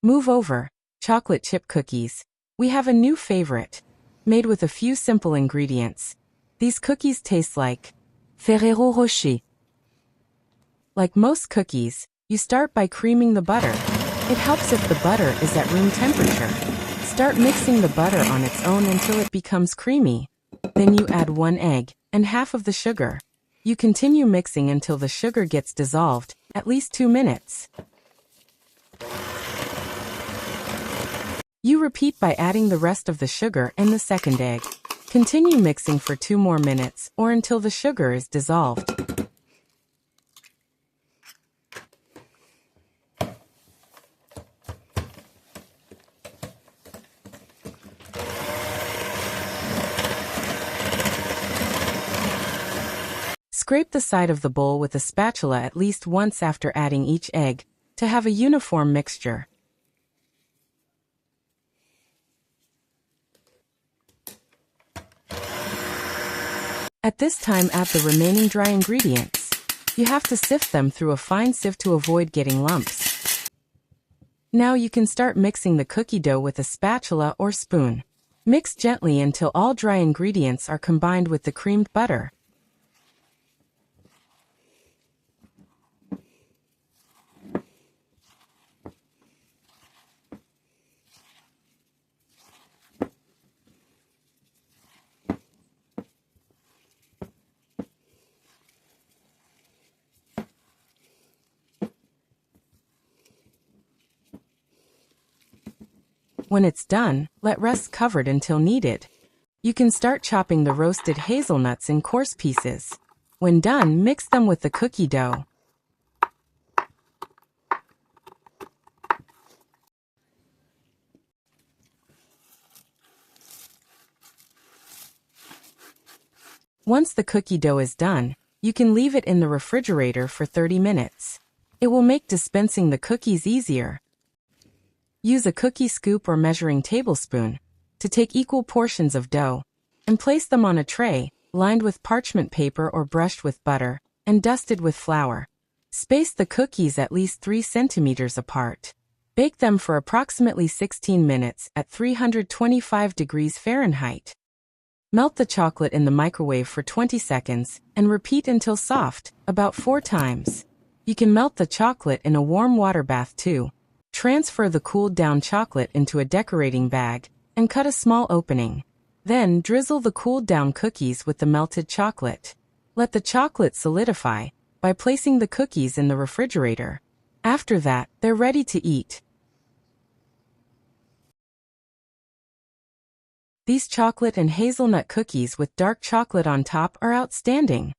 Move over, chocolate chip cookies. We have a new favorite. Made with a few simple ingredients. These cookies taste like Ferrero Rocher. Like most cookies, you start by creaming the butter. It helps if the butter is at room temperature. Start mixing the butter on its own until it becomes creamy. Then you add 1 egg and half of the sugar. You continue mixing until the sugar gets dissolved, at least 2 minutes. You repeat by adding the rest of the sugar and the second egg. Continue mixing for 2 more minutes or until the sugar is dissolved. Scrape the side of the bowl with a spatula at least once after adding each egg to have a uniform mixture. At this time, add the remaining dry ingredients. You have to sift them through a fine sieve to avoid getting lumps. Now you can start mixing the cookie dough with a spatula or spoon. Mix gently until all dry ingredients are combined with the creamed butter. When it's done, let rest covered until needed. You can start chopping the roasted hazelnuts in coarse pieces. When done, mix them with the cookie dough. Once the cookie dough is done, you can leave it in the refrigerator for 30 minutes. It will make dispensing the cookies easier. Use a cookie scoop or measuring tablespoon to take equal portions of dough and place them on a tray lined with parchment paper or brushed with butter and dusted with flour. Space the cookies at least 3 centimeters apart. Bake them for approximately 16 minutes at 325 degrees Fahrenheit. Melt the chocolate in the microwave for 20 seconds and repeat until soft, about 4 times. You can melt the chocolate in a warm water bath too. Transfer the cooled down chocolate into a decorating bag and cut a small opening. Then drizzle the cooled down cookies with the melted chocolate. Let the chocolate solidify by placing the cookies in the refrigerator. After that, they're ready to eat. These chocolate and hazelnut cookies with dark chocolate on top are outstanding.